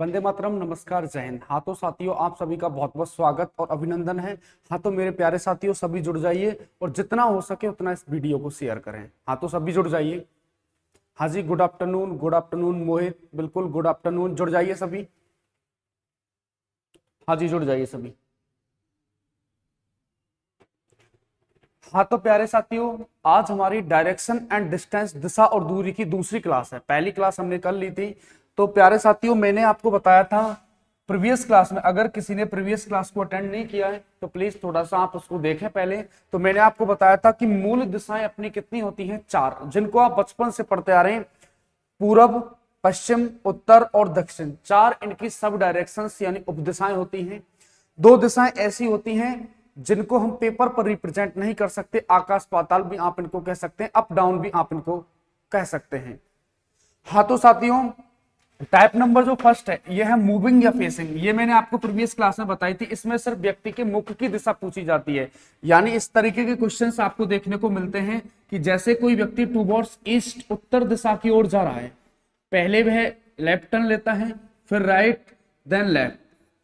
वंदे मातरम। नमस्कार, जय हिंद। हाँ तो साथियों, आप सभी का बहुत बहुत स्वागत और अभिनंदन है। हाँ तो मेरे प्यारे साथियों, सभी जुड़ जाइए और जितना हो सके उतना इस वीडियो को शेयर करें। हाँ तो सभी जुड़ जाइए। हाँ जी, गुड आफ्टरनून, गुड आफ्टरनून मोहित, बिल्कुल गुड आफ्टरनून। जुड़ जाइए सभी। हाँ जी, जुड़ जाइए सभी। हाँ तो प्यारे साथियों, आज हमारी डायरेक्शन एंड डिस्टेंस, दिशा और दूरी की दूसरी क्लास है। पहली क्लास हमने कर ली थी। तो प्यारे साथियों, मैंने आपको बताया था प्रीवियस क्लास में, अगर किसी ने प्रीवियस क्लास को अटेंड नहीं किया है तो प्लीज थोड़ा सा आप उसको देखें पहले। तो मैंने आपको बताया था कि मूल दिशाएं अपनी कितनी होती हैं, 4, जिनको आप बचपन से पढ़ते आ रहे हैं। पूरब, पश्चिम, उत्तर और दक्षिण, 4 इनकी सब डायरेक्शंस यानी उपदिशाएं होती हैं। 2 दिशाएं ऐसी होती हैं जिनको हम पेपर पर रिप्रेजेंट नहीं कर सकते, आकाश पाताल भी आप इनको कह सकते हैं, अप डाउन भी आप इनको कह सकते हैं। हाँ तो साथियों, टाइप नंबर जो फर्स्ट है यह है मूविंग या फेसिंग। ये मैंने आपको प्रीवियस क्लास में बताई थी। इसमें सिर्फ व्यक्ति के मुख की दिशा पूछी जाती है। यानी इस तरीके के क्वेश्चंस आपको देखने को मिलते हैं कि जैसे कोई व्यक्ति टूवर्ड्स ईस्ट, उत्तर दिशा की ओर जा रहा है, पहले वह लेफ्ट टर्न लेता है, फिर राइट, देन लेफ्ट।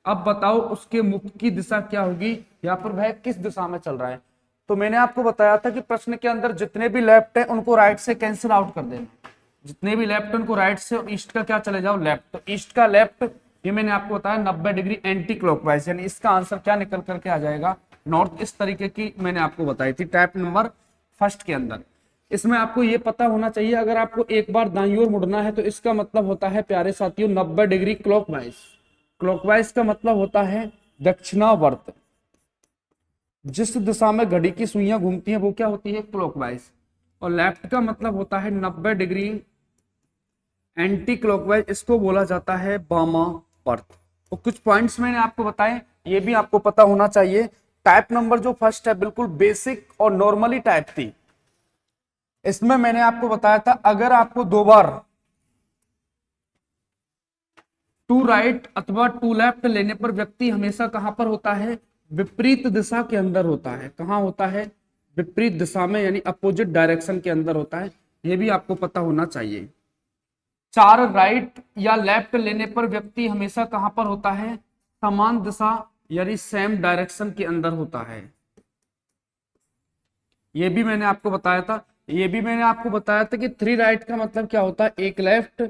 अब बताओ उसके मुख की दिशा क्या होगी, यहाँ पर वह किस दिशा में चल रहा है। तो मैंने आपको बताया था कि प्रश्न के अंदर जितने भी लेफ्ट है उनको राइट से कैंसिल आउट कर देना। जितने भी लेफ्ट उनको राइट से, और ईस्ट का क्या चले जाओ, लेफ्ट। तो ईस्ट का लेफ्ट, ये मैंने आपको बताया 90 डिग्री एंटी क्लॉकवाइज, यानी इसका आंसर क्या निकल करके आ जाएगा, नॉर्थ। इस तरीके की मैंने आपको बताई थी टाइप नंबर फर्स्ट के अंदर। इसमें आपको ये पता होना चाहिए, अगर आपको एक बार दाईं ओर मुड़ना है तो इसका मतलब होता है प्यारे साथियों 90 डिग्री क्लॉकवाइज। क्लॉकवाइज का मतलब होता है दक्षिणावर्त। जिस दिशा में घड़ी की सुइयां घूमती हैं वो क्या होती है, क्लॉकवाइज। और लेफ्ट का मतलब होता है 90 डिग्री एंटी क्लॉकवाइज, इसको बोला जाता है वामावर्त। तो कुछ पॉइंट्स मैंने आपको बताए, ये भी आपको पता होना चाहिए। टाइप नंबर जो फर्स्ट है बिल्कुल बेसिक और नॉर्मली टाइप थी। इसमें मैंने आपको बताया था अगर आपको 2 बार टू राइट अथवा टू लेफ्ट लेने पर व्यक्ति हमेशा कहां पर होता है, विपरीत दिशा के अंदर होता है। कहां होता है, विपरीत दिशा में, यानी अपोजिट डायरेक्शन के अंदर होता है। यह भी आपको पता होना चाहिए। 4 राइट या लेफ्ट लेने पर व्यक्ति हमेशा कहां पर होता है, समान दिशा यानी सेम डायरेक्शन के अंदर होता है। यह भी मैंने आपको बताया था। ये भी मैंने आपको बताया था कि 3 राइट का मतलब क्या होता है, 1 लेफ्ट,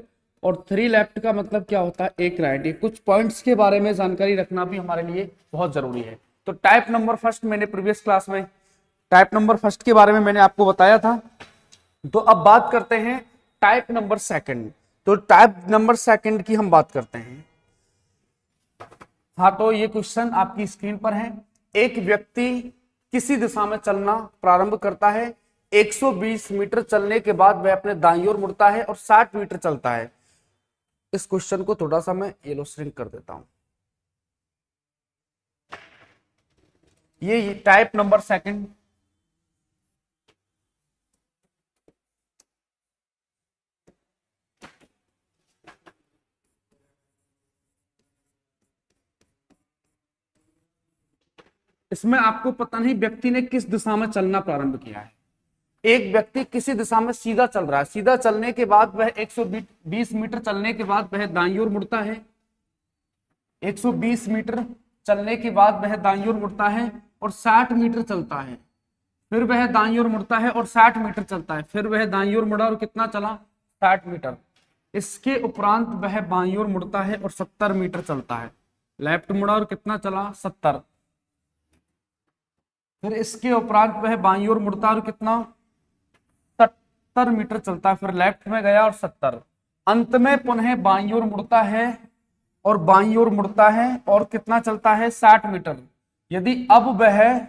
और 3 लेफ्ट का मतलब क्या होता है, 1 राइट। ये कुछ पॉइंट्स के बारे में जानकारी रखना भी हमारे लिए बहुत जरूरी है। तो टाइप नंबर फर्स्ट मैंने प्रीवियस क्लास में टाइप नंबर फर्स्ट के बारे में मैंने आपको बताया था। तो अब बात करते हैं टाइप नंबर सेकंड। तो टाइप नंबर सेकंड की हम बात करते हैं। हाँ तो ये क्वेश्चन आपकी स्क्रीन पर है। एक व्यक्ति किसी दिशा में चलना प्रारंभ करता है, 120 मीटर चलने के बाद वह अपने दाईं ओर मुड़ता है और 60 मीटर चलता है। इस क्वेश्चन को थोड़ा सा मैं येलो श्रिंक कर देता हूं। ये टाइप नंबर सेकंड। इसमें आपको पता नहीं व्यक्ति ने किस दिशा में चलना प्रारंभ किया है। एक व्यक्ति किसी दिशा में सीधा चल रहा है, सीधा चलने के बाद वह 120 मीटर चलने के बाद वह दाईं ओर मुड़ता है। 120 मीटर चलने के बाद वह दाईं ओर मुड़ता है और 60 मीटर चलता है। फिर वह दाईं ओर मुड़ता है और 60 मीटर चलता है। फिर वह दाईं ओर मुड़ा और कितना चला, 60 मीटर। इसके उपरांत वह बाईं ओर मुड़ता है और 70 मीटर चलता है। लेफ्ट मुड़ा और कितना चला, 70। फिर इसके उपरांत वह बाईं ओर मुड़ता है और कितना, 70 मीटर चलता है। फिर लेफ्ट में गया और 70। अंत में पुनः बाईं ओर मुड़ता है और बाईं ओर मुड़ता है और कितना चलता है, 60 मीटर। यदि अब वह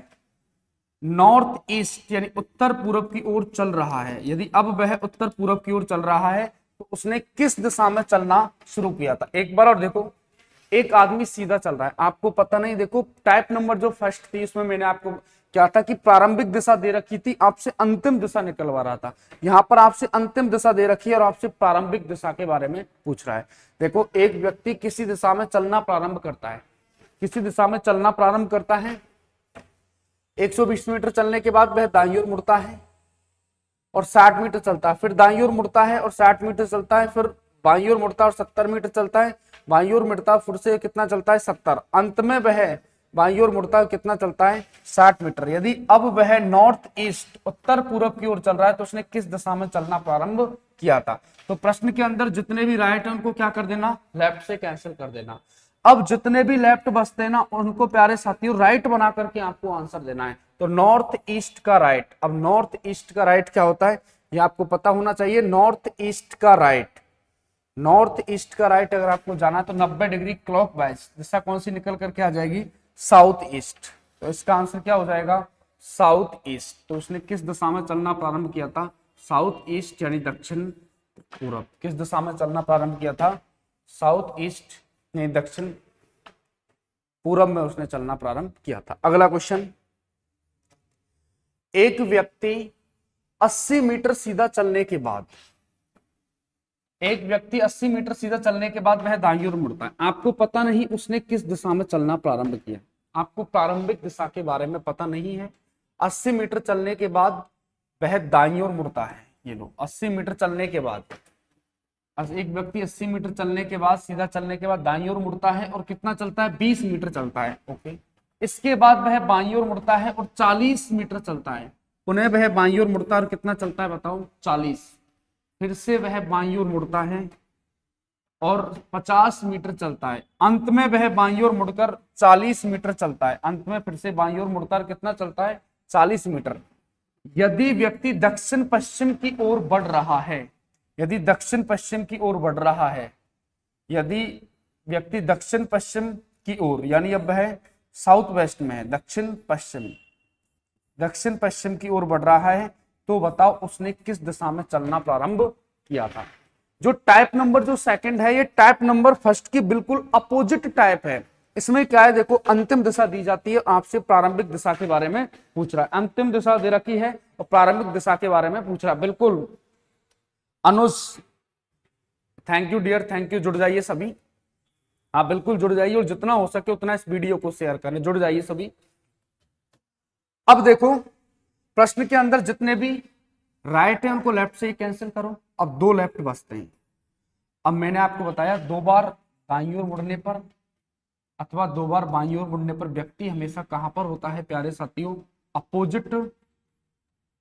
नॉर्थ ईस्ट यानी उत्तर पूर्व की ओर चल रहा है, यदि अब वह उत्तर पूर्व की ओर चल रहा है तो उसने किस दिशा में चलना शुरू किया था। एक बार और देखो, एक आदमी सीधा चल रहा है, आपको पता नहीं। देखो टाइप नंबर जो फर्स्ट थी उसमें मैंने आपको क्या था कि प्रारंभिक दिशा दे रखी थी, आपसे अंतिम दिशा निकलवा रहा था। यहां पर आपसे अंतिम दिशा दे रखी है और आपसे प्रारंभिक दिशा के बारे में पूछ रहा है। देखो एक व्यक्ति किसी दिशा में चलना प्रारंभ करता है, किसी दिशा में चलना प्रारंभ करता है, 120 मीटर चलने के बाद वह दाईं ओर मुड़ता है और 60 मीटर चलता है। फिर दाईं ओर मुड़ता है और 60 मीटर चलता है। फिर बाईं ओर मुड़ता है और 70 मीटर चलता है। बाईं ओर मुड़ता है, फिर से कितना चलता है 70, अंत में वह बाईं ओर मुड़ता है, कितना चलता है 60 मीटर। यदि अब वह नॉर्थ ईस्ट उत्तर पूर्व की ओर चल रहा है तो उसने किस दिशा में चलना प्रारंभ किया था। तो प्रश्न के अंदर जितने भी राइट है उनको क्या कर देना, लेफ्ट से कैंसिल कर देना। अब जितने भी लेफ्ट बचते हैं ना उनको प्यारे साथियों राइट बना करके आपको आंसर देना है। तो नॉर्थ ईस्ट का राइट, अब नॉर्थ ईस्ट का राइट क्या होता है ये आपको पता होना चाहिए। नॉर्थ ईस्ट का राइट, नॉर्थ ईस्ट का राइट अगर आपको जाना तो 90 डिग्री क्लॉकवाइज दिशा कौन सी निकल करके आ जाएगी, साउथ ईस्ट। तो इसका आंसर क्या हो जाएगा, साउथ ईस्ट। तो उसने किस दिशा में चलना प्रारंभ किया था, साउथ ईस्ट यानी दक्षिण पूरब। किस दिशा में चलना प्रारंभ किया था, साउथ ईस्ट यानी दक्षिण पूरब में उसने चलना प्रारंभ किया था। अगला क्वेश्चन, एक व्यक्ति 80 मीटर सीधा चलने के बाद, एक व्यक्ति 80 मीटर सीधा चलने के बाद वह दाईं ओर मुड़ता है। आपको पता नहीं उसने किस दिशा में चलना प्रारंभ किया, आपको प्रारंभिक दिशा के बारे में पता नहीं है। 80 मीटर चलने के बाद वह दाईं ओर मुड़ता है। ये लो 80 मीटर चलने के बाद, एक व्यक्ति 80 मीटर चलने के बाद सीधा चलने के बाद दाईं ओर मुड़ता है और कितना चलता है, 20 मीटर चलता है। ओके, इसके बाद वह बाईं ओर मुड़ता है और 40 मीटर चलता है। पुनः वह बाईं ओर मुड़ता है और कितना चलता है बताओ, 40। फिर से वह बाईं ओर मुड़ता है और 50 मीटर चलता है। अंत में वह बाईं ओर मुड़कर 40 मीटर चलता है। अंत में फिर से बाईं ओर मुड़ता है, कितना चलता है, 40 मीटर। यदि व्यक्ति दक्षिण पश्चिम की ओर बढ़ रहा है, यदि दक्षिण पश्चिम की ओर बढ़ रहा है, यदि व्यक्ति दक्षिण पश्चिम की ओर यानी अब वह साउथ वेस्ट में है, दक्षिण पश्चिम की ओर बढ़ रहा है, तो बताओ उसने किस दिशा में चलना प्रारंभ किया था। जो टाइप नंबर जो सेकंड है ये टाइप नंबर फर्स्ट की बिल्कुल अपोजिट टाइप है। इसमें क्या है देखो, अंतिम दिशा दी जाती है, आपसे प्रारंभिक दिशा के बारे में पूछ रहा है। अंतिम दिशा दे रखी है और प्रारंभिक दिशा के बारे में पूछ रहा है। बिल्कुल Anuj, thank you dear, thank you, जुड़ जाइए सभी, आप बिल्कुल जुड़ जाइए और जितना हो सके उतना इस वीडियो को शेयर करें, जुड़ जाइए सभी। अब देखो प्रश्न के अंदर जितने भी राइट है उनको लेफ्ट से ही कैंसिल करो। अब 2 लेफ्ट बचते हैं। अब मैंने आपको बताया 2 बार दाईं ओर मुड़ने पर अथवा 2 बार बाईं ओर मुड़ने पर व्यक्ति हमेशा कहां पर होता है प्यारे साथियों, अपोजिट।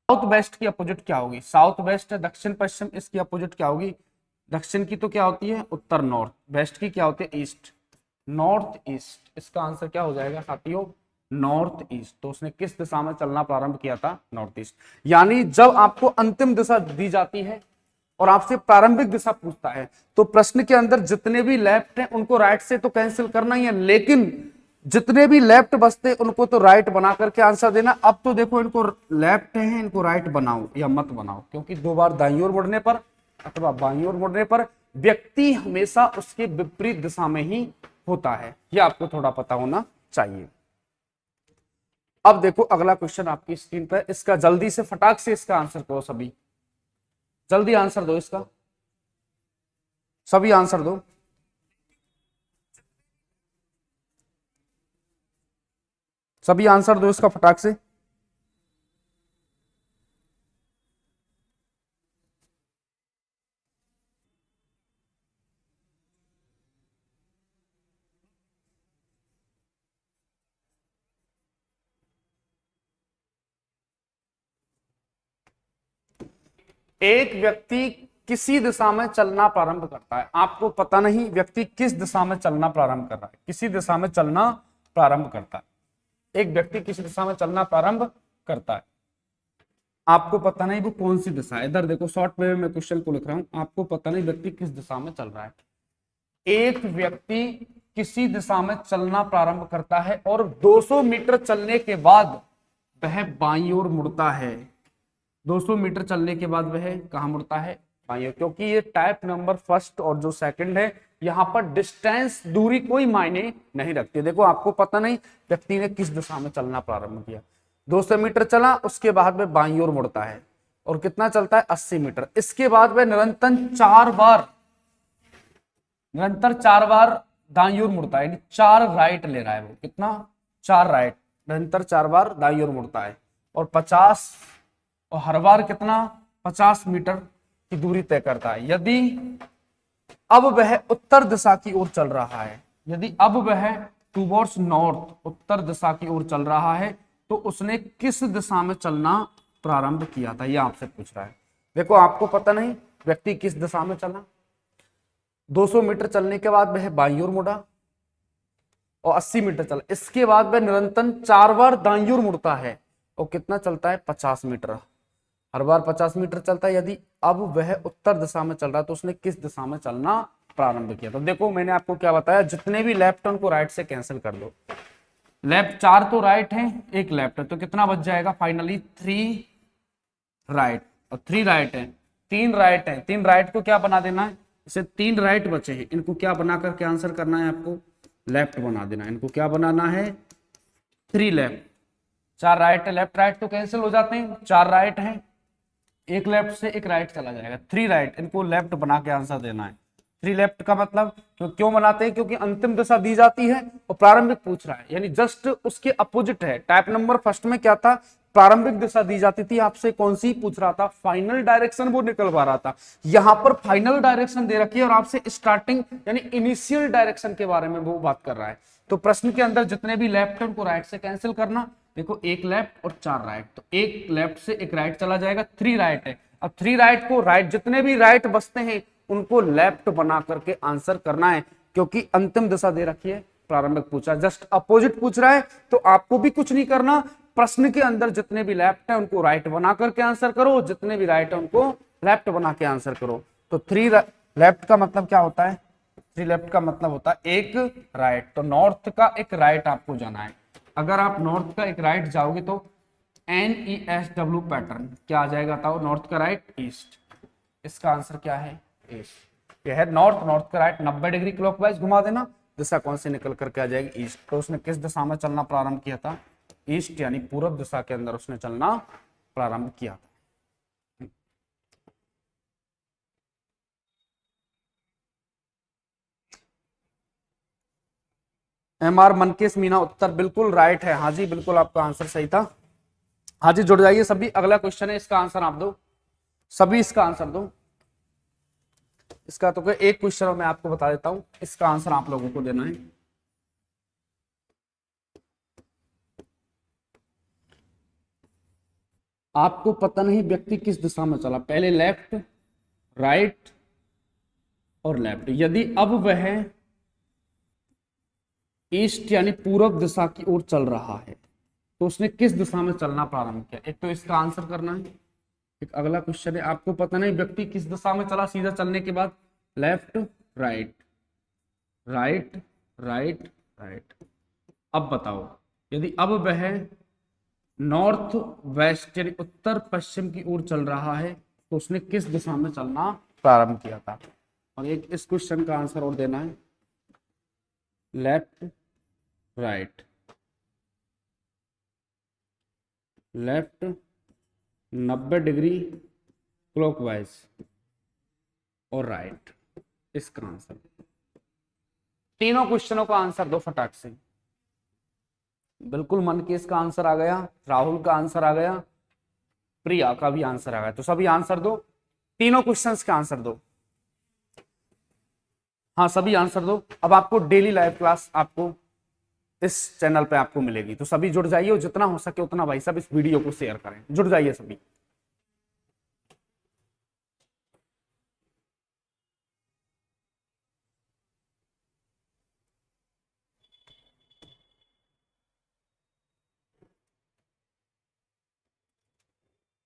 साउथ वेस्ट की अपोजिट क्या होगी, साउथ वेस्ट है दक्षिण पश्चिम, इसकी अपोजिट क्या होगी, दक्षिण की तो क्या होती है उत्तर नॉर्थ, वेस्ट की क्या होती है ईस्ट, नॉर्थ ईस्ट। इसका आंसर क्या हो जाएगा साथियों, नॉर्थ ईस्ट। तो उसने किस दिशा में चलना प्रारंभ किया था, नॉर्थ ईस्ट। यानी जब आपको अंतिम दिशा दी जाती है और आपसे प्रारंभिक दिशा पूछता है तो प्रश्न के अंदर जितने भी लेफ्ट हैं उनको राइट से तो कैंसिल करना ही है, लेकिन जितने भी लेफ्ट बचते उनको तो राइट बना करके आंसर देना। अब तो देखो इनको लेफ्ट है, इनको राइट बनाओ या मत बनाओ, क्योंकि 2 बार दाईं ओर मुड़ने पर अथवा बाईं ओर मुड़ने पर व्यक्ति हमेशा उसके विपरीत दिशा में ही होता है, यह आपको थोड़ा पता होना चाहिए। अब देखो अगला क्वेश्चन आपकी स्क्रीन पर, इसका जल्दी से फटाक से इसका आंसर करो सभी, जल्दी आंसर दो इसका, सभी आंसर दो। सभी आंसर दो इसका फटाक से। एक व्यक्ति किसी दिशा में चलना प्रारंभ करता है, आपको पता नहीं व्यक्ति किस दिशा में चलना प्रारंभ कर रहा है, किसी दिशा में चलना प्रारंभ करता है। एक व्यक्ति किसी दिशा में चलना प्रारंभ करता है, आपको पता नहीं वो कौन सी दिशा है। इधर देखो शॉर्ट वे में क्वेश्चन को लिख रहा हूं, आपको पता नहीं व्यक्ति किस दिशा में चल रहा है। एक व्यक्ति किसी दिशा में चलना प्रारंभ करता है और 200 मीटर चलने के बाद वह बाईं ओर मुड़ता है। 200 मीटर चलने के बाद वह कहां मुड़ता है, बाईं ओर, क्योंकि ये टाइप नंबर फर्स्ट और जो सेकंड है यहां पर डिस्टेंस दूरी कोई मायने नहीं रखती। देखो आपको पता नहीं व्यक्ति ने किस दिशा में चलना प्रारंभ किया, 200 मीटर चला, उसके बाद वह बाईं ओर मुड़ता है और कितना चलता है 80 मीटर। इसके बाद वह निरंतर 4 बार दाईं ओर मुड़ता है, यानी 4 राइट ले रहा है वो, कितना 4 राइट, निरंतर 4 बार दाईं ओर मुड़ता है और 50 और हर बार कितना 50 मीटर की दूरी तय करता है। यदि अब वह उत्तर दिशा की ओर चल रहा है, यदि अब वह टूवर्ड्स नॉर्थ, उत्तर दिशा की ओर चल रहा है, तो उसने किस दिशा में चलना प्रारंभ किया था, यह आपसे पूछ रहा है। देखो आपको पता नहीं व्यक्ति किस दिशा में चला। 200 मीटर चलने के बाद वह बाईं ओर मुड़ा और 80 मीटर चला, इसके बाद वह निरंतर 4 बार दाईं ओर मुड़ता है और कितना चलता है, 50 मीटर, हर बार 50 मीटर चलता है। यदि अब वह उत्तर दिशा में चल रहा है तो उसने किस दिशा में चलना प्रारंभ किया? तो देखो मैंने आपको क्या बताया, जितने भी लेफ्ट है उनको राइट से कैंसिल कर दो। लेफ्ट 4 तो राइट है, 1 लेफ्ट है, तो कितना बच जाएगा फाइनली 3 राइट और 3 राइट है, 3 राइट है। 3 राइट को क्या बना देना है, इसे 3 राइट बचे हैं, इनको क्या बना करके आंसर करना है आपको, लेफ्ट बना देना है। इनको क्या बनाना है, 3 लेफ्ट। 4 राइट है, लेफ्ट राइट तो कैंसिल हो जाते हैं, 4 राइट है, 1 लेफ्ट से 1 राइट चला जाएगा, 3 राइट, इनको लेफ्ट बना के आंसर देना है। 3 लेफ्ट का मतलब क्यों बनाते हैं, क्योंकि अंतिम दिशा दी जाती है और प्रारंभिक पूछ रहा है, यानी जस्ट उसके अपोजिट है। टाइप नंबर फर्स्ट में क्या था, प्रारंभिक दिशा दी जाती थी, आपसे कौन सी पूछ रहा था, फाइनल डायरेक्शन वो निकलवा रहा था। यहां पर फाइनल डायरेक्शन दे रखी है और आपसे स्टार्टिंग यानी इनिशियल डायरेक्शन के बारे में वो बात कर रहा है। तो प्रश्न के अंदर जितने भी लेफ्ट है उनको राइट से कैंसिल करना। देखो 1 लेफ्ट और 4 राइट, तो 1 लेफ्ट से 1 राइट चला जाएगा, 3 राइट है। अब 3 राइट को राइट, जितने भी राइट बचते हैं उनको लेफ्ट बना करके आंसर करना है, क्योंकि अंतिम दिशा दे रखी है, प्रारंभिक पूछा, जस्ट अपोजिट पूछ रहा है। तो आपको भी कुछ नहीं करना, प्रश्न के अंदर जितने भी लेफ्ट है उनको राइट बना करके आंसर करो, जितने भी राइट है उनको लेफ्ट बना के आंसर करो। तो 3 लेफ्ट का मतलब क्या होता है, 3 लेफ्ट का मतलब होता है 1 राइट, तो नॉर्थ का 1 राइट आपको जाना है। अगर आप नॉर्थ का 1 राइट जाओगे तो NESW पैटर्न क्या आ जाएगा बताओ, नॉर्थ का राइट ईस्ट, इसका आंसर क्या है ईस्ट। यह है नॉर्थ, नॉर्थ का राइट 90 डिग्री क्लॉकवाइज घुमा देना, दिशा कौन से निकल करके आ जाएगी ईस्ट। तो उसने किस दिशा में चलना प्रारंभ किया था, ईस्ट, यानी पूर्व दिशा के अंदर उसने चलना प्रारंभ किया था। MR मनकेश मीना उत्तर बिल्कुल राइट है, हाँ जी बिल्कुल आपका आंसर सही था। हाँ जी जुड़ जाइए सभी, अगला क्वेश्चन है, इसका आंसर आप दो, सभी इसका आंसर दो। इसका तो एक क्वेश्चन मैं आपको बता देता हूं, इसका आंसर आप लोगों को देना है। आपको पता नहीं व्यक्ति किस दिशा में चला, पहले लेफ्ट, राइट और लेफ्ट। यदि अब वह ईस्ट यानी पूर्व दिशा की ओर चल रहा है तो उसने किस दिशा में चलना प्रारंभ किया, एक तो इसका आंसर करना है। एक अगला क्वेश्चन है, आपको पता नहीं व्यक्ति किस दिशा में चला, सीधा चलने के बाद left right right right right. अब बताओ यदि अब वह नॉर्थ वेस्ट यानी उत्तर पश्चिम की ओर चल रहा है तो उसने किस दिशा में चलना प्रारंभ किया था। और एक इस क्वेश्चन का आंसर और देना है, left right left 90 degree clockwise और राइट, इसका आंसर। तीनों क्वेश्चनों का आंसर दो फटाक से। बिल्कुल मनकेश का आंसर आ गया, राहुल का आंसर आ गया, प्रिया का भी आंसर आ गया, तो सभी आंसर दो, तीनों क्वेश्चंस का आंसर दो। हाँ सभी आंसर दो। अब आपको डेली लाइव क्लास आपको इस चैनल पे आपको मिलेगी, तो सभी जुड़ जाइए और जितना हो सके उतना भाई साहब इस वीडियो को शेयर करें, जुड़ जाइए सभी।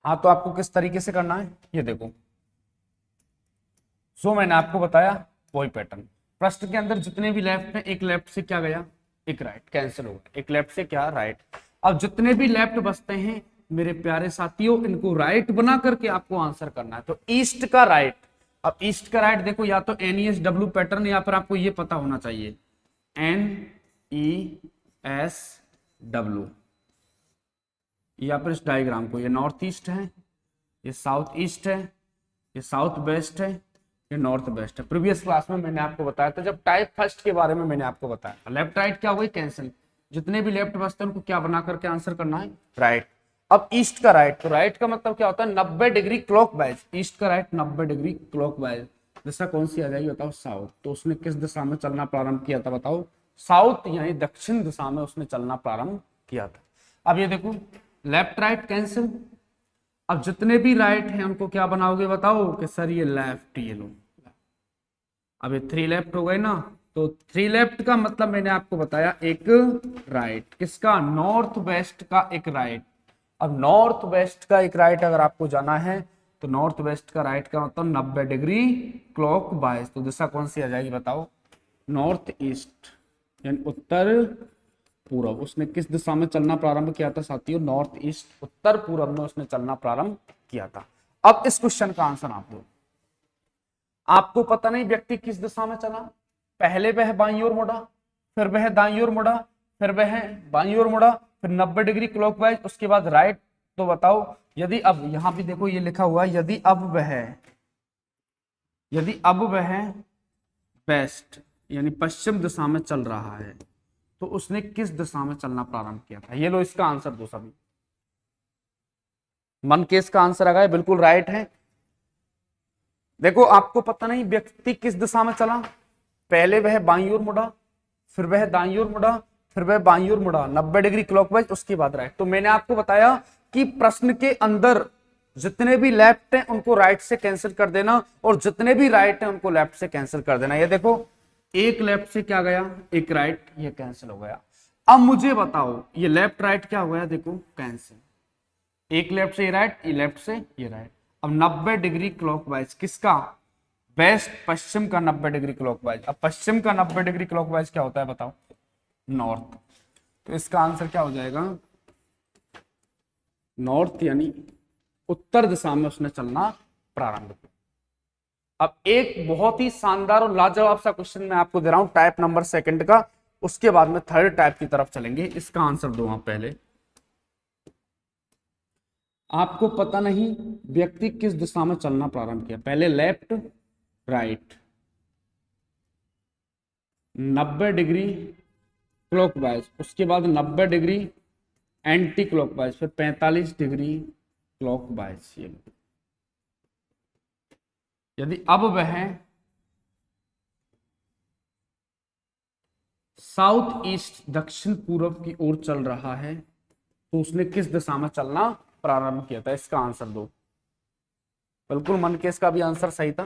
हाँ तो आपको किस तरीके से करना है ये देखो, जो मैंने आपको बताया वही पैटर्न। प्रश्न के अंदर जितने भी लेफ्ट में, 1 लेफ्ट से क्या गया, 1 राइट, कैंसिल हो गया, 1 लेफ्ट से क्या राइट। अब जितने भी लेफ्ट बचते हैं मेरे प्यारे साथियों, इनको राइट बना करके आपको आंसर करना है। तो ईस्ट का राइट, अब ईस्ट का राइट देखो, या तो NESW पैटर्न, या फिर आपको ये पता होना चाहिए NESW, या फिर इस डायग्राम को, ये नॉर्थ ईस्ट है, ये साउथ ईस्ट है, ये साउथ वेस्ट है, ये नॉर्थ वेस्ट है। प्रीवियस क्लास में मैंने आपको बताया था, जब टाइप फर्स्ट के बारे में मैंने आपको बताया, लेफ्ट राइट क्या हुआ कैंसिल, जितने भी लेफ्ट बचते हैं उनको क्या बना करके आंसर करना है राइट। अब ईस्ट का राइट, तो राइट का मतलब क्या होता है 90 डिग्री क्लॉकवाइज, ईस्ट का राइट 90 डिग्री क्लॉकवाइज, दिशा कौन सी आ जाएगी बताओ, साउथ। तो उसने किस दिशा में चलना प्रारंभ किया था बताओ, साउथ यानी दक्षिण दिशा में उसने चलना प्रारंभ किया था। अब ये देखो लेफ्ट राइट कैंसिल, अब जितने भी राइट हैं उनको क्या बनाओगे बताओ कि सर ये लेफ्ट, ये लो, अब ये 3 लेफ्ट हो गए ना, तो 3 लेफ्ट का मतलब मैंने आपको बताया एक राइट, किसका, नॉर्थ वेस्ट का एक राइट। अब नॉर्थ वेस्ट का एक राइट अगर आपको जाना है तो नॉर्थ वेस्ट का राइट का मतलब 90 डिग्री क्लॉक वाइज, तो दिशा कौन सी आ जाएगी बताओ, नॉर्थ ईस्ट यानी उत्तर पूरब। उसने किस दिशा में चलना प्रारंभ किया था साथियों, नॉर्थ ईस्ट, उत्तर पूरब में उसने चलना प्रारंभ किया था। अब इस क्वेश्चन का आंसर आप दो। आपको पता नहीं व्यक्ति किस दिशा में चला, पहले वह बाईं ओर मुड़ा, फिर वह दाईं ओर मुड़ा, फिर वह बाईं ओर मुड़ा, फिर 90 डिग्री क्लॉकवाइज, उसके बाद राइट। तो बताओ यदि अब यहां भी देखो ये लिखा हुआ है, यदि अब वह वेस्ट यानी पश्चिम दिशा में चल रहा है तो उसने किस दिशा में चलना प्रारंभ किया था। ये लो इसका आंसर दो सभी। मन के इसका आंसर आ गया, बिल्कुल राइट है। देखो आपको पता नहीं व्यक्ति किस दिशा में चला, पहले वह बाईं ओर मुड़ा, फिर वह दाईं ओर मुड़ा, फिर वह बाईं ओर मुड़ा 90 डिग्री क्लॉकवाइज, उसके बाद राइट। तो मैंने आपको बताया कि प्रश्न के अंदर जितने भी लेफ्ट हैं उनको राइट से कैंसिल कर देना और जितने भी राइट हैं उनको लेफ्ट से कैंसिल कर देना। ये देखो एक लेफ्ट से क्या गया, एक राइट, ये कैंसिल हो गया। अब मुझे बताओ ये लेफ्ट राइट क्या हो गया, देखो कैंसिल, एक लेफ्ट से ये राइट, ये लेफ्ट से ये राइट। अब 90 डिग्री क्लॉकवाइज किसका, वेस्ट, पश्चिम का 90 डिग्री क्लॉकवाइज। अब पश्चिम का 90 डिग्री क्लॉकवाइज क्या होता है बताओ, नॉर्थ। तो इसका आंसर क्या हो जाएगा, नॉर्थ यानी उत्तर दिशा में उसने चलना प्रारंभ किया। अब एक बहुत ही शानदार और लाजवाब सा क्वेश्चन मैं आपको दे रहा हूं टाइप नंबर सेकंड का, उसके बाद में थर्ड टाइप की तरफ चलेंगे। इसका आंसर दो आप पहले। आपको पता नहीं व्यक्ति किस दिशा में चलना प्रारंभ किया, पहले लेफ्ट राइट 90 डिग्री क्लॉकवाइज, उसके बाद 90 डिग्री एंटी क्लॉकवाइज, फिर 45 डिग्री क्लॉकवाइज। ये यदि अब वह साउथ ईस्ट दक्षिण पूर्व की ओर चल रहा है तो उसने किस दिशा में चलना प्रारंभ किया था। इसका आंसर दो। बिल्कुल मन के इसका भी आंसर सही था।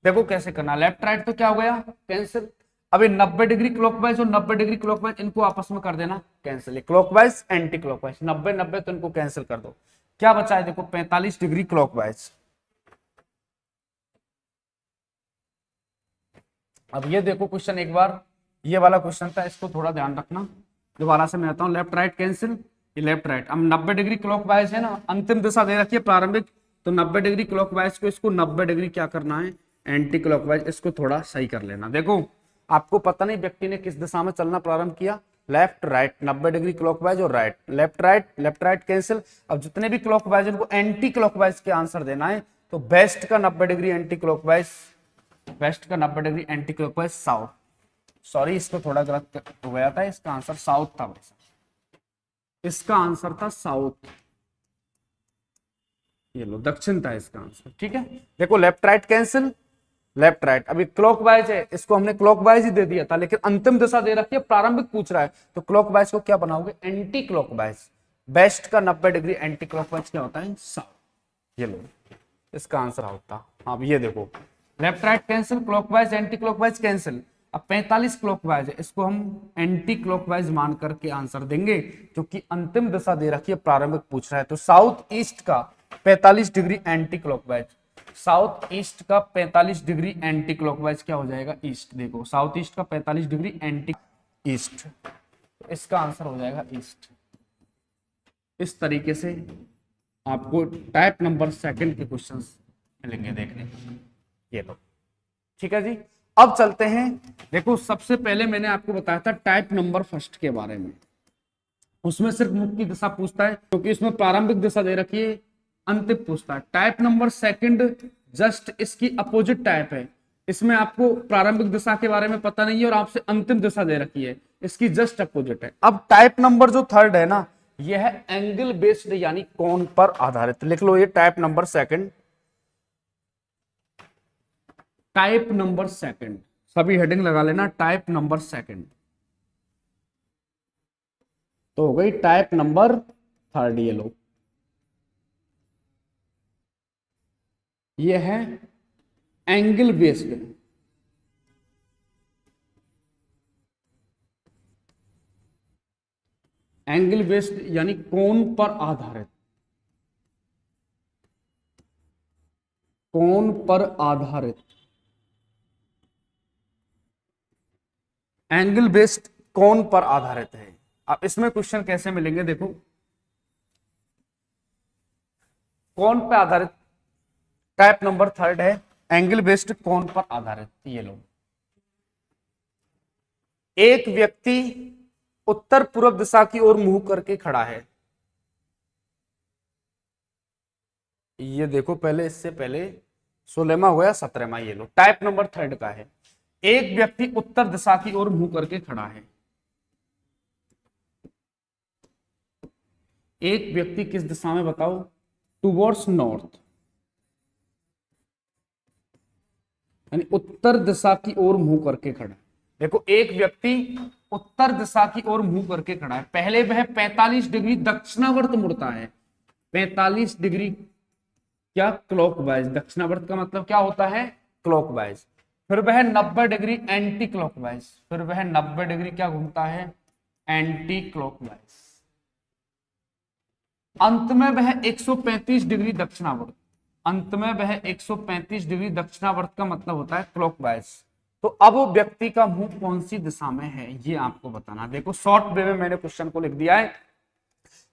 देखो कैसे करना, लेफ्ट राइट तो क्या हो गया कैंसिल। अभी 90 डिग्री क्लॉकवाइज और 90 डिग्री क्लॉकवाइज इनको आपस में कर देना कैंसिल, क्लॉकवाइज एंटी क्लॉकवाइज 90 90 तो इनको कैंसिल कर दो। क्या बचा है देखो 45 डिग्री क्लॉकवाइज। अब ये देखो क्वेश्चन एक बार, ये वाला क्वेश्चन था, इसको थोड़ा ध्यान रखना। दोबारा से मैं आता हूँ, लेफ्ट राइट कैंसिल, ये लेफ्ट राइट। अब 90 डिग्री क्लॉकवाइज है ना, अंतिम दिशा दे रखी है प्रारंभिक, तो 90 डिग्री क्लॉकवाइज को इसको 90 डिग्री क्या करना है एंटी क्लॉकवाइज, इसको थोड़ा सही कर लेना। देखो आपको पता नहीं व्यक्ति ने किस दिशा में चलना प्रारंभ किया, लेफ्ट राइट 90 डिग्री क्लॉकवाइज और राइट, लेफ्ट राइट कैंसिल। अब जितने भी क्लॉकवाइज उनको एंटी क्लॉकवाइज के आंसर देना है, तो वेस्ट का 90 डिग्री एंटी क्लॉकवाइज, वेस्ट का 90 degree anti clockwise south, sorry इसको थोड़ा गलत हो गया था, इसका आंसर साउथ था वैसे, इसका आंसर था साउथ, ये लो दक्षिण था इसका आंसर। ठीक है देखो left right cancel, left right. अभी क्लॉकवाइज है, इसको हमने क्लॉकवाइज ही दे दिया था, लेकिन अंतिम दिशा दे रखी है प्रारंभिक पूछ रहा है, तो क्लॉकवाइज को क्या बनाओगे एंटी क्लॉकवाइज। वेस्ट का 90 डिग्री एंटी क्लॉकवाइज क्या होता है साउथ, ये लो इसका आंसर होता। अब ये देखो left right cancel, clockwise anti clockwise cancel. अब 45 क्लॉकवाइज है, इसको हम एंटी क्लॉकवाइज मान करके आंसर देंगे क्योंकि अंतिम दिशा दे रखी है प्रारंभिक पूछ रहा है। तो साउथ ईस्ट का 45 degree anti clockwise, south east का 45 डिग्री एंटी क्लॉकवाइज क्या हो जाएगा ईस्ट। देखो साउथ ईस्ट का 45 डिग्री एंटी ईस्ट, तो इसका आंसर हो जाएगा ईस्ट। इस तरीके से आपको टाइप नंबर सेकंड के क्वेश्चंस मिलेंगे देखने को, ये लो ठीक है जी। अब चलते हैं, देखो सबसे पहले मैंने आपको बताया था टाइप नंबर फर्स्ट के बारे में, उसमें सिर्फ मुख की दिशा पूछता है क्योंकि इसमें प्रारंभिक दिशा दे रखी है, अंतिम पूछता है। टाइप नंबर सेकंड जस्ट इसकी अपोजिट टाइप है, इसमें आपको प्रारंभिक दिशा के बारे में पता नहीं है और आपसे अंतिम दिशा दे रखी है, इसकी जस्ट अपोजिट है। अब टाइप नंबर जो थर्ड है ना, यह है एंगल बेस्ड यानी कोण पर आधारित, लिख लो ये type number second. Type number second, सभी हेडिंग लगा लेना, टाइप नंबर सेकंड। तो हो गई टाइप नंबर थर्ड। ये लो, ये है एंगल बेस्ड। एंगल बेस्ड यानी कोण पर आधारित, कोण पर आधारित। एंगल बेस्ड कोण पर आधारित है। अब इसमें क्वेश्चन कैसे मिलेंगे देखो, कोण पर आधारित टाइप नंबर थर्ड है, एंगल बेस्ड कोण पर आधारित। ये लो, एक व्यक्ति उत्तर पूर्व दिशा की ओर मुंह करके खड़ा है। ये देखो, पहले इससे पहले 16वां हो गया 17वां। ये लो, टाइप नंबर थर्ड का है, एक व्यक्ति उत्तर दिशा की ओर मुंह करके खड़ा है। एक व्यक्ति किस दिशा में बताओ, टुवर्ड्स नॉर्थ, यानी उत्तर दिशा की ओर मुंह करके खड़ा है। देखो, एक व्यक्ति उत्तर दिशा की ओर मुंह करके खड़ा है, पहले वह 45 डिग्री दक्षिणावर्त मुड़ता है। 45 डिग्री क्या, क्लॉकवाइज। दक्षिणावर्त का मतलब क्या होता है, क्लॉकवाइज। फिर वह 90 डिग्री एंटी क्लॉकवाइज, फिर वह 90 डिग्री क्या घूमता है, एंटी क्लॉकवाइज। अंत में वह 135 डिग्री दक्षिणावर्त, अंत में वह 135 डिग्री दक्षिणावर्त का मतलब होता है क्लॉकवाइज। तो अब वो व्यक्ति का मुंह कौन सी दिशा में है, ये आपको बताना। देखो, शॉर्ट वे में मैंने क्वेश्चन को लिख दिया है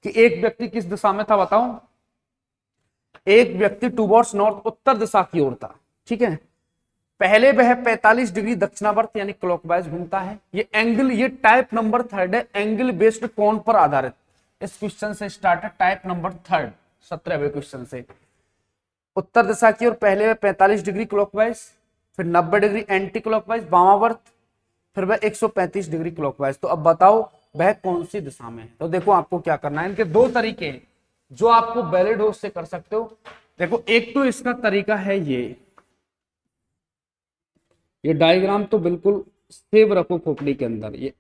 कि एक व्यक्ति किस दिशा में था बताओ, एक व्यक्ति टुवर्ड्स नॉर्थ, उत्तर दिशा की ओर था। ठीक है, पहले वह 45 डिग्री दक्षिणावर्त यानी क्लॉकवाइज घूमता है। ये एंगल, ये टाइप नंबर थर्ड है, एंगल बेस्ड कोण पर आधारित। इस क्वेश्चन से स्टार्ट है टाइप नंबर थर्ड, 17वें क्वेश्चन से। उत्तर दिशा की ओर पहले वह 45 डिग्री क्लॉकवाइज, फिर 90 डिग्री एंटी क्लॉकवाइज वामावर्त, फिर वह 135 डिग्री क्लॉकवाइज। तो अब बताओ वह कौन सी दिशा में है। तो देखो, आपको क्या करना है, इनके दो तरीके हैं जो आपको वैलिड हो, उससे कर सकते हो। देखो, एक तो इसका तरीका है ये डायग्राम तो बिल्कुल सेव रखो खोपड़ी के अंदर, ये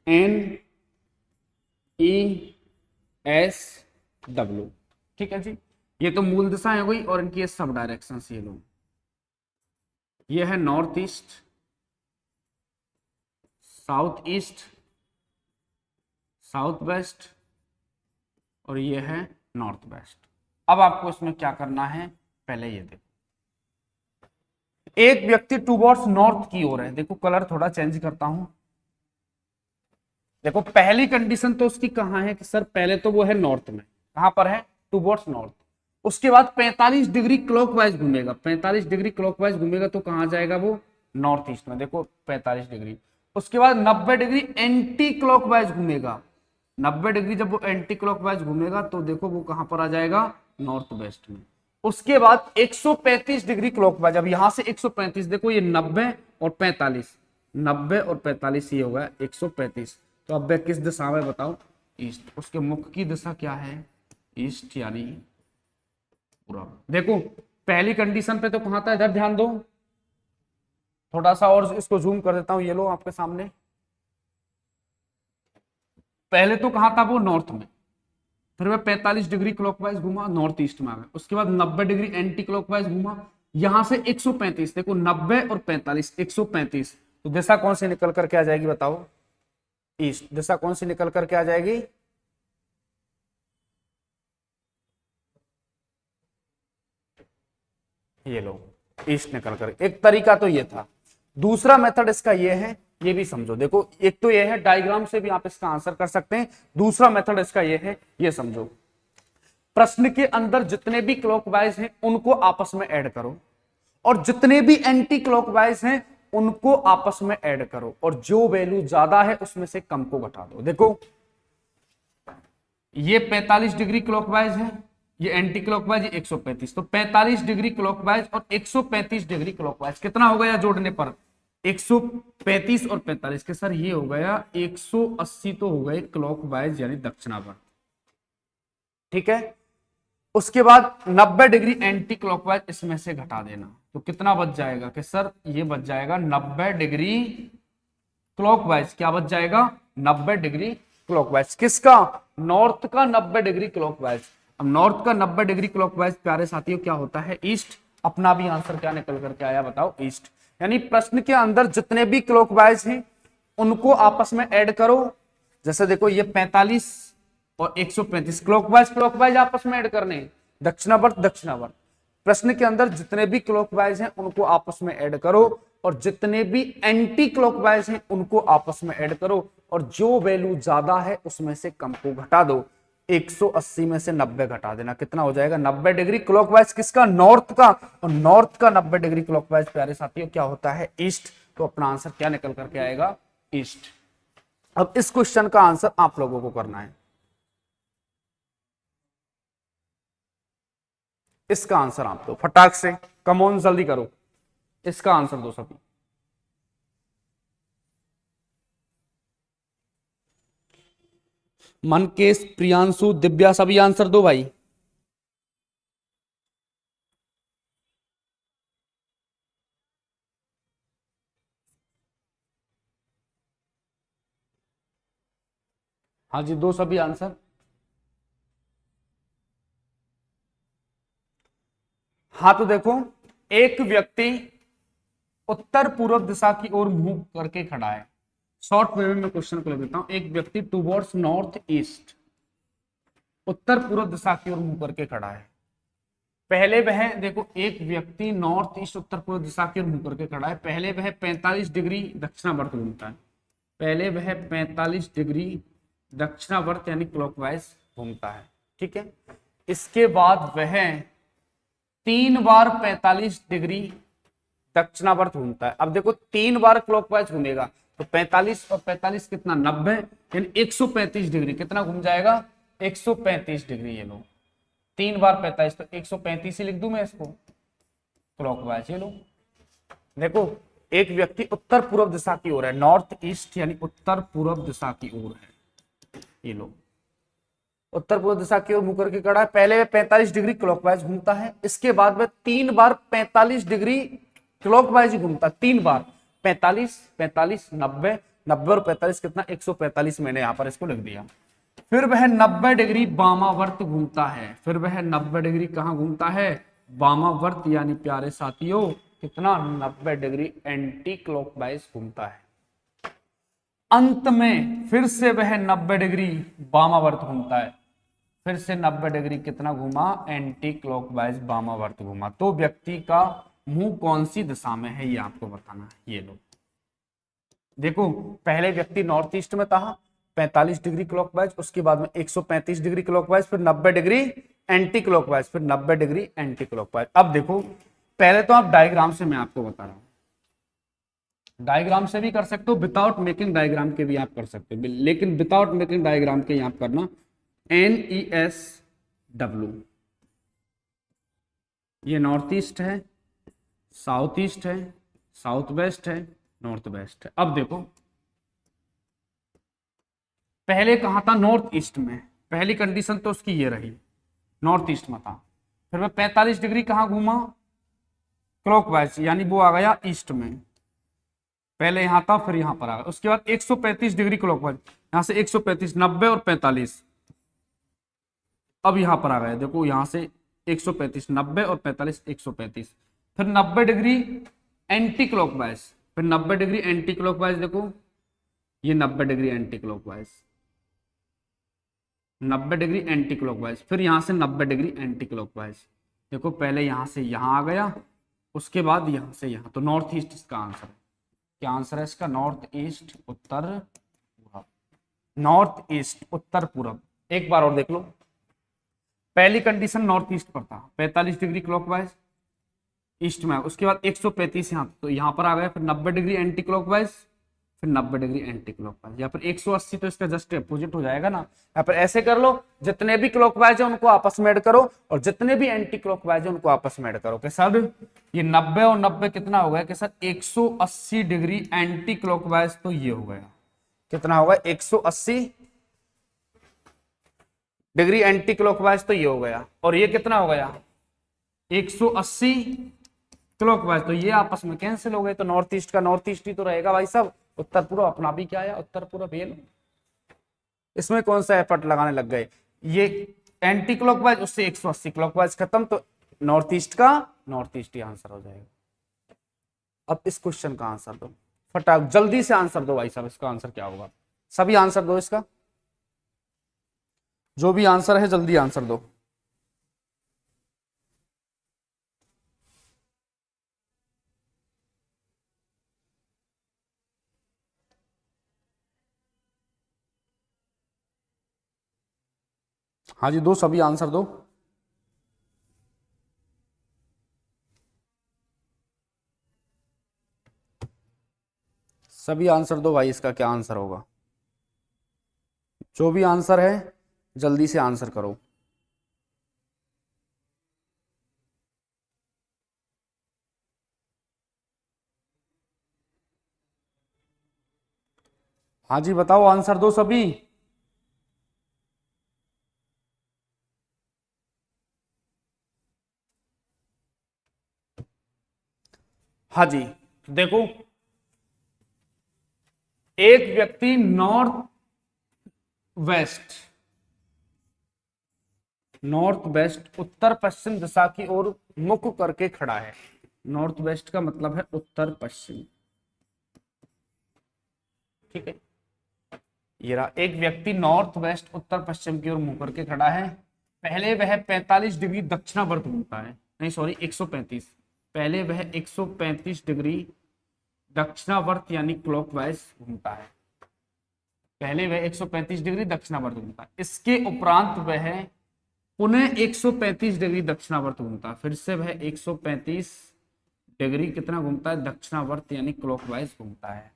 NESW। ठीक है जी, ये तो मूल दिशाएं हो गई और इनकी ये सब डायरेक्शन ये लो, ये है north east, south east, south west, और ये है नॉर्थ वेस्ट। अब आपको इसमें क्या करना है, पहले ये देखो, एक व्यक्ति टुवर्ड्स नॉर्थ की ओर है। देखो, कलर थोड़ा चेंज करता हूं। देखो, पहली कंडीशन तो उसकी कहां है कि सर पहले तो वो है नॉर्थ में, कहां पर है, टुवर्ड्स नॉर्थ। उसके बाद 45 डिग्री क्लॉकवाइज घूमेगा, 45 डिग्री क्लॉकवाइज घूमेगा तो कहां जाएगा वो, नॉर्थ ईस्ट में। देखो 45 डिग्री। उसके बाद 90 डिग्री एंटी क्लॉकवाइज घूमेगा, 90 डिग्री जब वो एंटी क्लॉकवाइज घूमेगा तो देखो वो कहां पर आ जाएगा, नॉर्थ वेस्ट में। उसके बाद 135 डिग्री क्लॉकवाइज, अब यहां से 135, देखो ये 90 और 45, 90 और 45 ये होगा 135। तो अब वह किस दिशा में बताओ, ईस्ट। उसके मुख की दिशा क्या है, ईस्ट यानी पूरब। देखो, पहली कंडीशन पे तो कहां था, इधर ध्यान दो, थोड़ा सा और इसको जूम कर देता हूं, ये लो आपके सामने। पहले तो कहां था वो, नॉर्थ में, फिर वह 45 डिग्री क्लॉकवाइज घूमा, नॉर्थ ईस्ट में आ गया। उसके बाद 90 डिग्री एंटी क्लॉकवाइज घूमा, यहां से 135, देखो 90 और 45, 135। तो दिशा कौन सी निकल करके आ जाएगी बताओ, ईस्ट। दिशा कौन सी निकल करके आ जाएगी, ये लो, ईस्ट निकल कर। एक तरीका तो ये था। दूसरा मेथड इसका ये है, ये भी समझो। देखो, एक तो ये है डायग्राम से भी आप इसका आंसर कर सकते हैं, दूसरा मेथड इसका ये है, ये समझो। प्रश्न के अंदर जितने भी क्लॉकवाइज हैं उनको आपस में ऐड करो, और जितने भी एंटी क्लॉकवाइज हैं उनको आपस में ऐड करो, और जो वैल्यू ज्यादा है उसमें से कम को घटा दो। देखो, ये 45 डिग्री क्लॉकवाइज है, ये एंटी क्लॉकवाइज, ये 135। तो 45 डिग्री क्लॉकवाइज और 135 डिग्री क्लॉकवाइज कितना हो गया जोड़ने पर, 135 और 45 के सर ये हो गया 180। तो हो गए क्लॉकवाइज यानी दक्षिणावर्त। ठीक है, उसके बाद 90 डिग्री एंटी क्लॉकवाइज इसमें से घटा देना, तो कितना बच जाएगा कि सर ये बच जाएगा 90 डिग्री क्लॉकवाइज। क्या बच जाएगा? 90 डिग्री क्लॉकवाइज। किसका? नॉर्थ का 90 डिग्री क्लॉकवाइज। अब नॉर्थ का 90 डिग्री क्लॉकवाइज प्यारे साथियों क्या होता है? ईस्ट। अपना भी आंसर क्या निकल करके आया बताओ? ईस्ट। यानी प्रश्न के अंदर जितने भी क्लॉकवाइज हैं उनको आपस में ऐड करो। जैसे देखो ये 45 और 135 क्लॉकवाइज क्लॉकवाइज आपस में ऐड करने हैं, दक्षिणावर्त दक्षिणावर्त। प्रश्न के अंदर जितने भी क्लॉकवाइज हैं उनको आपस में ऐड करो और जितने भी एंटी क्लॉकवाइज हैं उनको आपस में ऐड करो और जो वैल्यू ज्यादा है उसमें से कम को घटा दो। 180 में से 90 घटा देना, कितना हो जाएगा? 90 डिग्री क्लॉकवाइज। किसका? नॉर्थ का। और नॉर्थ का 90 डिग्री क्लॉकवाइज प्यारे साथियों क्या होता है? ईस्ट। तो अपना आंसर क्या निकल करके आएगा? ईस्ट। अब इस क्वेश्चन का आंसर आप लोगों को करना है। इसका आंसर आप दो फटाक से, कमॉन जल्दी करो, इसका आंसर दो सभी। मनकेश, प्रियांशु, दिव्या, सभी आंसर दो भाई। हाँ जी, दो सभी आंसर। हाँ तो देखो, एक व्यक्ति उत्तर पूर्व दिशा की ओर मुंह करके खड़ा है। शॉर्ट वे में क्वेश्चन को लिख देता हूं। एक व्यक्ति टूवर्ड्स नॉर्थ ईस्ट, उत्तर पूर्व दिशा की ओर मुंह करके खड़ा है। पहले वह देखो, एक व्यक्ति नॉर्थ ईस्ट उत्तर पूर्व दिशा की ओर मुंह करके खड़ा है। पहले वह 45 डिग्री दक्षिणावर्त घूमता है। पहले वह 45 डिग्री दक्षिणावर्त यानी क्लॉकवाइज घूमता है, ठीक है। इसके बाद वह 3 बार 45 डिग्री दक्षिणावर्त घूमता है। अब देखो 3 बार क्लॉकवाइज घूमेगा तो 45 और 45 कितना? 90, यानी 135 डिग्री। कितना घूम जाएगा? 135 डिग्री। ये लो 3 बार 45 तो 135 ही लिख दूं मैं इसको, क्लॉकवाइज। ये लो देखो, एक व्यक्ति उत्तर पूर्व दिशा की ओर है, नॉर्थ ईस्ट यानी उत्तर पूर्व दिशा की ओर है। ये लो उत्तर पूर्व दिशा की ओर मुंह करके खड़ा है। पहले वह 45 डिग्री क्लॉकवाइज घूमता है। इसके बाद वह 3 बार 45 डिग्री क्लॉकवाइज घूमता है। 3 बार 45 45 90 90 और 45 कितना? 145। मैंने यहां पर इसको लिख दिया। फिर वह 90 डिग्री वामावर्त घूमता है। फिर वह 90 डिग्री कहां घूमता है? वामावर्त, यानी प्यारे साथियों कितना? 90 डिग्री एंटी क्लॉकवाइज घूमता है। अंत में फिर से वह 90 डिग्री वामावर्त घूमता है। फिर से 90 डिग्री कितना घूमा? एंटी क्लॉकवाइज वामावर्त घूमा। तो व्यक्ति का मुंह कौन सी दिशा में है ये आपको बताना है। ये लो देखो, पहले व्यक्ति नॉर्थ ईस्ट में था 45 डिग्री क्लॉकवाइज, उसके बाद में 135 डिग्री क्लॉकवाइज, फिर 90 डिग्री एंटी क्लॉकवाइज, फिर 90 डिग्री एंटी क्लॉकवाइज। अब देखो, पहले तो आप डायग्राम से मैं आपको बता रहा हूं, डायग्राम से भी कर सकते हो, विदाउट मेकिंग डायग्राम के भी आप कर सकते हो, लेकिन विदाउट मेकिंग डायग्राम के आप करना NESW। ये नॉर्थ ईस्ट है, साउथ ईस्ट है, साउथ वेस्ट है, नॉर्थ वेस्ट है। अब देखो, पहले कहां था? नॉर्थ ईस्ट में। पहली कंडीशन तो उसकी ये रही, नॉर्थ ईस्ट में था। फिर वह 45 डिग्री कहां घूमा? क्लॉकवाइज, यानी वो आ गया ईस्ट में। पहले यहां था, फिर यहां पर आ गया। उसके बाद 135 डिग्री क्लॉकवाइज, यहां से 135, 90 और 45, अब यहां पर आ गया। देखो यहां से 135, 90 और 45, 135। फिर 90 डिग्री एंटी क्लॉकवाइज, फिर 90 डिग्री एंटी क्लॉकवाइज। देखो ये 90 degree anti clockwise, 90 degree anti clockwise, फिर यहां से 90 डिग्री एंटी क्लॉकवाइज। देखो पहले यहां से यहां आ गया, उसके बाद यहां से यहां। तो नॉर्थ ईस्ट इसका आंसर है। क्या आंसर है इसका? नॉर्थ ईस्ट उत्तर पूर्व। नॉर्थ ईस्ट उत्तर पूर्व। एक बार और देख लो, पहली कंडीशन नॉर्थ ईस्ट पर था, 45 डिग्री क्लॉकवाइज ईस्ट में, उसके बाद 135 यहां, तो यहां पर आ गया। फिर 90 डिग्री एंटी क्लॉकवाइज, फिर 90 डिग्री एंटी क्लॉकवाइज, या फिर 180 तो इसका जस्ट अपोजिट हो जाएगा ना। या फिर ऐसे कर लो, जितने भी क्लॉकवाइज है उनको आपस में ऐड करो और जितने भी एंटी क्लॉकवाइज है उनको आपस में ऐड करो। कि सर ये 90 और 90 कितना हो गया? कि सर 180 डिग्री एंटी क्लॉकवाइज, तो ये हो गया कितना होगा? 180 डिग्री एंटी क्लॉकवाइज, तो ये हो गया, और ये कितना हो गया 180 क्लॉकवाइज, तो ये आपस में कैंसिल हो गए, तो नॉर्थ ईस्ट का नॉर्थ ईस्ट ही तो रहेगा भाई साहब। उत्तर पूर्व अपना भी क्या आया, उत्तर पूर्व भेल। इसमें कौन सा एफर्ट लगाने लग गए, ये एंटी क्लॉकवाइज उससे 180 क्लॉकवाइज खत्म, तो नॉर्थ ईस्ट का नॉर्थ ईस्ट ही आंसर हो जाएगा। अब इस क्वेश्चन का आंसर दो फटाक, जल्दी से आंसर दो भाई साहब, इसका आंसर क्या होगा, सभी आंसर दो इसका, जो भी आंसर है जल्दी आंसर दो। हाँ जी, दो, सभी आंसर दो। सभी आंसर दो भाई, इसका क्या आंसर होगा, जो भी आंसर है जल्दी से आंसर करो। हाँ जी बताओ, आंसर दो सभी। हाँ जी, तो देखो, एक व्यक्ति नॉर्थ वेस्ट उत्तर पश्चिम दिशा की ओर मुख करके खड़ा है। नॉर्थ वेस्ट का मतलब है उत्तर पश्चिम, ठीक है। ये रहा, एक व्यक्ति नॉर्थ वेस्ट उत्तर पश्चिम की ओर मुंह करके खड़ा है। पहले वह 45 डिग्री दक्षिणावर्त घूमता है, नहीं सॉरी 135, पहले वह 135 डिग्री दक्षिणावर्त यानी क्लॉकवाइज घूमता है। पहले वह 135 डिग्री दक्षिणावर्त घूमता है, इसके उपरांत वह पुनः 135 डिग्री दक्षिणावर्त घूमता है, फिर से वह 135 डिग्री कितना घूमता है, दक्षिणावर्त यानी क्लॉकवाइज घूमता है।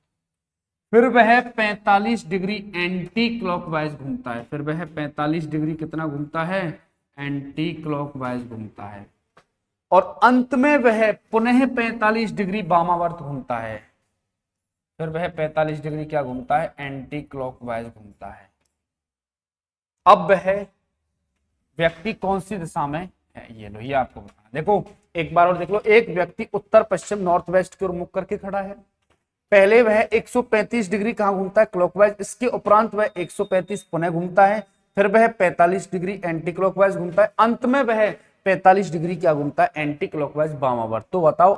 फिर वह 45 डिग्री एंटी क्लॉकवाइज घूमता है, फिर वह 45 डिग्री कितना घूमता है, एंटी क्लॉकवाइज घूमता है। और अंत में वह पुनः 45 डिग्री वामावर्त घूमता है, फिर वह 45 डिग्री क्या घूमता है, एंटी क्लॉकवाइज घूमता है। अब वह व्यक्ति कौन सी दिशा में है, ये लो, ये आपको बताना। देखो एक बार और देख लो, एक व्यक्ति उत्तर पश्चिम नॉर्थ वेस्ट की ओर मुख करके खड़ा है। पहले वह 135 डिग्री कहां घूमता है, क्लॉकवाइज, इसके उपरांत वह 135 पुनः घूमता है, फिर वह 45 डिग्री एंटी क्लॉकवाइज घूमता है, अंत में वह 45 डिग्री क्या घूमता है, एंटी क्लॉकवाइज वामावर्त। तो बताओ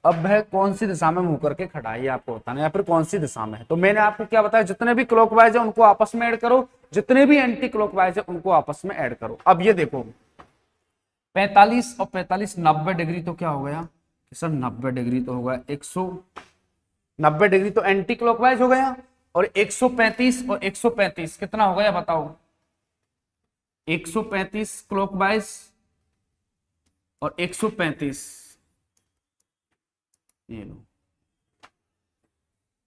अब वह कौन सी दिशा में मुंह करके खड़ा है, ये आपको बताना, या फिर कौन सी दिशा में है। तो मैंने आपको क्या बताया, जितने भी क्लॉकवाइज है उनको आपस में ऐड करो, जितने भी एंटी क्लॉकवाइज है उनको आपस में ऐड करो। अब ये देखो 45 और 45 90 डिग्री, तो क्या हो गया सर, 90 डिग्री तो होगा 190 डिग्री, तो एंटी क्लॉकवाइज हो गया। और 135 और 135 कितना हो गया बताओ, 135 क्लॉकवाइज और 135, ये लो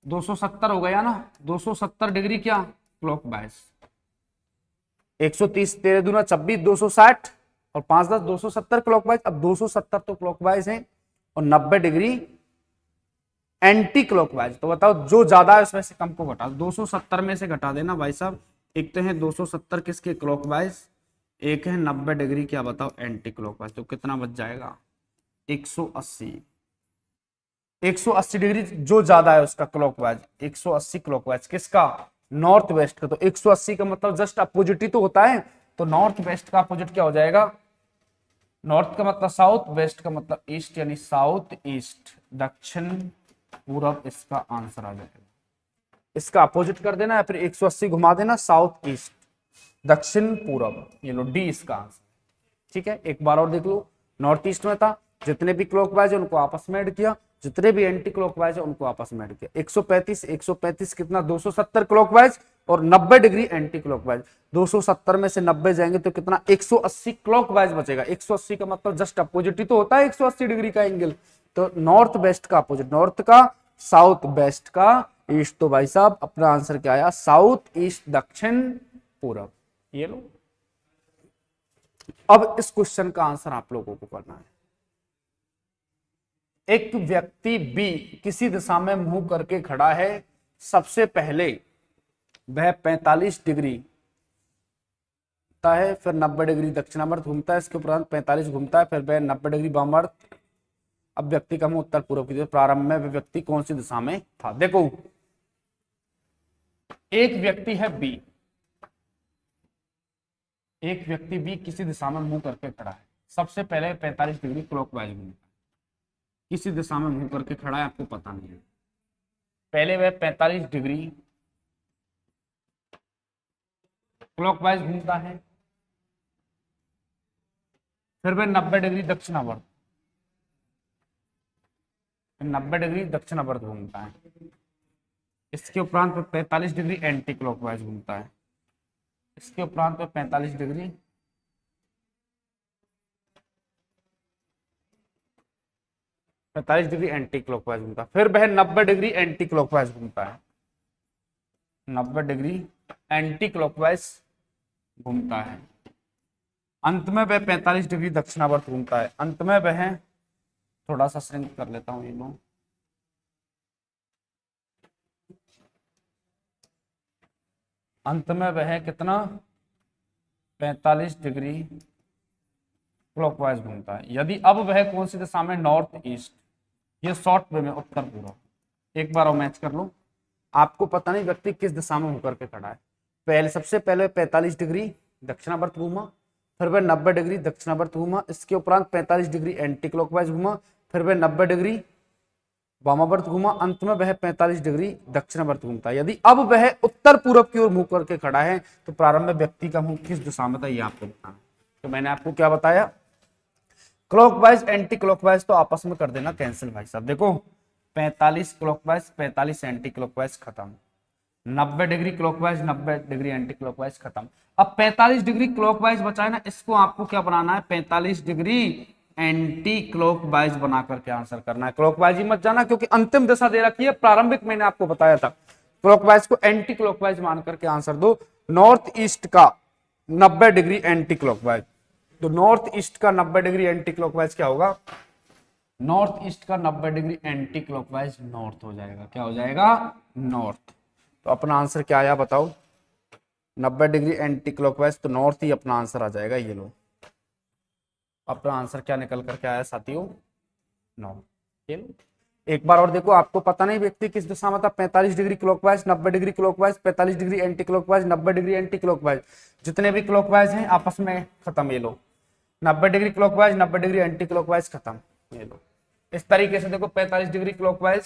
270 हो गया ना, 270 डिग्री क्या क्लॉकवाइज, 130 तेरह दूना 26, 260 और 5 10 270 क्लॉकवाइज। अब 270 तो क्लॉकवाइज है और 90 डिग्री एंटी क्लॉकवाइज, तो बताओ जो ज्यादा है उसमें से कम को घटा, 270 में से घटा देना भाई साहब। एक तो है 270 किसके क्लॉकवाइज, एक है 90 डिग्री क्या बताओ एंटी क्लॉकवाइज, तो कितना बच जाएगा 180। 180 डिग्री जो ज्यादा है उसका क्लॉकवाइज, 180 क्लॉकवाइज किसका, नॉर्थ वेस्ट का। तो 180 का मतलब जस्ट अपोजिट ही तो होता है, तो नॉर्थ वेस्ट का अपोजिट क्या हो जाएगा, नॉर्थ का मतलब साउथ, वेस्ट का मतलब ईस्ट, यानी साउथ ईस्ट दक्षिण पूरब इसका आंसर आ जाएगा। इसका अपोजिट कर देना या फिर 180 घुमा देना, साउथ ईस्ट दक्षिण पूरब, ये लो डी इसका आंसर, ठीक है। एक बार और देख लो, नॉर्थ ईस्ट में था, जितने भी क्लॉकवाइज है उनको आपस में ऐड किया, जितने भी एंटी क्लॉकवाइज है उनको आपस में ऐड किया। 135 कितना 270 क्लॉकवाइज और 90 डिग्री एंटी क्लॉकवाइज, 270 में से 90 जाएंगे तो कितना 180 क्लॉकवाइज बचेगा। 180 का मतलब जस्ट अपोजिट ही तो होता है 180 डिग्री का एंगल, तो नॉर्थ वेस्ट का अपोजिट, नॉर्थ का साउथ, वेस्ट का ईस्ट, तो भाई साहब अपना आंसर क्या आया, साउथ ईस्ट दक्षिण पूरब, ये लो। अब इस क्वेश्चन का आंसर आप लोगों को करना है। एक व्यक्ति बी किसी दिशा में मुंह करके खड़ा है, सबसे पहले वह 45 डिग्री घूमता है, फिर 90 डिग्री दक्षिणावर्त घूमता है, इसके उपरांत 45 घूमता है, फिर वह 90 डिग्री वामावर्त। अब व्यक्ति का मुंह उत्तर पूर्व की तरफ, प्रारंभ में वह व्यक्ति कौन सी दिशा में था? देखो, एक व्यक्ति है बी, एक व्यक्ति बी किसी दिशा में मुंह करके खड़ा है। सबसे पहले 45 डिग्री क्लॉकवाइज घूमता है, किसी दिशा में मुंह करके खड़ा है, आपको पता नहीं है। पहले वह 45 डिग्री क्लॉकवाइज घूमता है, फिर वह 90 डिग्री दक्षिणावर्त, 90 डिग्री दक्षिणावर्त घूमता है। इसके उपरांत वह 45 डिग्री एंटी क्लॉकवाइज घूमता है, इसके उपरांत वह 45 डिग्री एंटी क्लॉकवाइज घूमता है, फिर वह 90 डिग्री एंटी क्लॉकवाइज घूमता है, 90 डिग्री एंटी क्लॉकवाइज घूमता है। अंत में वह 45 डिग्री दक्षिणावर्त घूमता है। अंत में वह, थोड़ा सा श्रिंक कर लेता हूं ये लो, अंत में वह कितना 45 डिग्री क्लॉकवाइज घूमता है। यदि अब वह कौन सी दिशा में, नॉर्थ ईस्ट, ये शॉर्ट वे में उत्तर पूर्व। एक बार और मैच कर लो, आपको पता नहीं व्यक्ति किस दिशा में होकर के खड़ा है। पहले सबसे पहले 45 डिग्री दक्षिणावर्त घूमा, फिर वह 90 डिग्री दक्षिणावर्त घूमा, इसके उपरांत 45 डिग्री एंटी क्लॉकवाइज घूमा, फिर वह 90 डिग्री वामावर्त घूमा, अंत में वह 45 डिग्री दक्षिणावर्त घूमता है। यदि अब वह उत्तर पूर्व की ओर मुंह करके खड़ा है तो प्रारंभ में व्यक्ति का मुंह किस दिशा में था, ये आपको बताना है। तो मैंने आपको क्या बताया, क्लॉकवाइज एंटी क्लॉकवाइज तो आपस में कर देना कैंसिल भाई साहब। देखो 45 क्लॉकवाइज 45 एंटी क्लॉकवाइज खत्म, 90 degree clockwise 90 degree anti clockwise खत्म। अब 45 डिग्री क्लॉकवाइज बचा है ना, इसको आपको क्या बनाना है, 45 डिग्री एंटी क्लॉकवाइज बना करके आंसर करना है। क्लॉकवाइज ही मत जाना क्योंकि अंतिम दिशा दे रखी है, प्रारंभिक मैंने आपको बताया था। क्लॉकवाइज को एंटी क्लॉकवाइज मान करके आंसर दो। नॉर्थ ईस्ट का 90 डिग्री एंटी क्लॉकवाइज, तो नॉर्थ ईस्ट का 90 डिग्री एंटी क्लॉकवाइज क्या होगा, नॉर्थ ईस्ट का 90 डिग्री एंटी क्लॉकवाइज नॉर्थ हो जाएगा। क्या हो जाएगा, नॉर्थ। तो अपना आंसर क्या आया बताओ, 90 डिग्री एंटी क्लॉकवाइज, तो नॉर्थ ही अपना आंसर आ जाएगा। ये लो, अपना आंसर क्या निकल करके आया साथियों, नॉर्थ। ये लो, एक बार और देखो, आपको पता नहीं व्यक्ति किस दिशा में था, 45 degree clockwise 90 degree clockwise 45 degree anti clockwise 90 degree anti clockwise, जितने भी क्लॉकवाइज हैं आपस में खत्म। ये लो 90 degree clockwise 90 degree anti clockwise खत्म। ये लो इस तरीके से देखो, 45 डिग्री क्लॉकवाइज,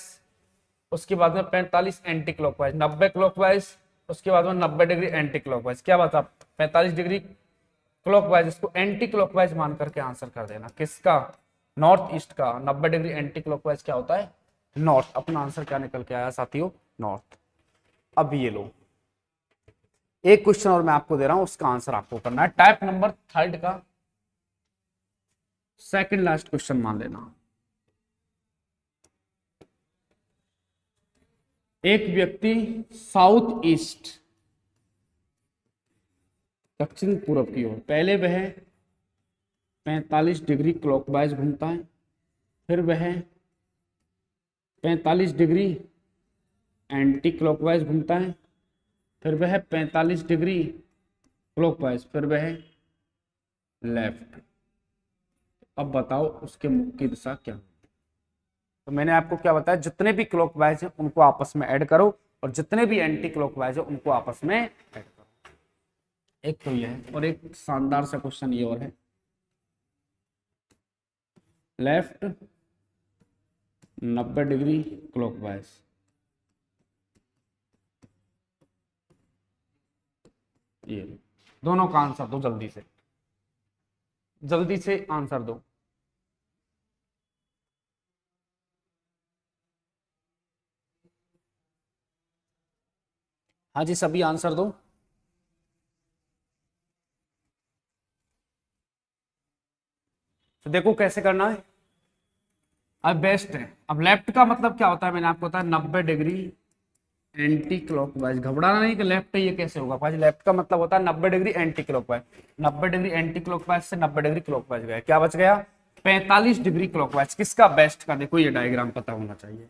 उसके बाद में 45 एंटी क्लॉकवाइज, 90 क्लॉकवाइज, उसके बाद में 90 डिग्री एंटी क्लॉकवाइज। क्या बात, 45 डिग्री क्लॉकवाइज, इसको एंटी क्लॉकवाइज मान करके आंसर कर देना। किसका, नॉर्थ ईस्ट का 90 डिग्री एंटी क्लॉकवाइज क्या होता है, नॉर्थ। अपना आंसर क्या निकल के आया साथियों, नॉर्थ। अब ये लो, एक क्वेश्चन और मैं आपको दे रहा हूं, उसका आंसर आपको करना है। टाइप नंबर 3 का सेकंड लास्ट क्वेश्चन मान लेना। एक व्यक्ति साउथ ईस्ट, दक्षिण पूर्व की ओर, पहले वह 45 डिग्री क्लॉकवाइज घूमता है, फिर वह 45 डिग्री एंटी क्लॉकवाइज घूमता है, फिर वह 45 डिग्री क्लॉकवाइज, फिर वह लेफ्ट। अब बताओ उसके मुख की दिशा क्या है। तो मैंने आपको क्या बताया, जितने भी क्लॉकवाइज हैं उनको आपस में ऐड करो, और जितने भी एंटी क्लॉकवाइज है उनको आपस में ऐड करो। एक तो ये है, और एक शानदार सा क्वेश्चन ये और है, लेफ्ट 90 डिग्री क्लॉकवाइज, ये दोनों का आंसर दो, जल्दी से आंसर दो। हाँ जी, सभी आंसर दो। तो देखो कैसे करना है, अब बेस्ट है। अब लेफ्ट का मतलब क्या होता है, मैंने आपको बताया 90 डिग्री एंटी क्लॉकवाइज। घबराना नहीं कि लेफ्ट है ये कैसे होगा भाई, लेफ्ट का मतलब होता है 90 degree anti clockwise. 90 degree anti clockwise से 90 डिग्री क्लॉकवाइज गया, क्या बच गया, 45 डिग्री क्लॉकवाइज। किसका, बेस्ट का। देखो ये डायग्राम पता होना चाहिए,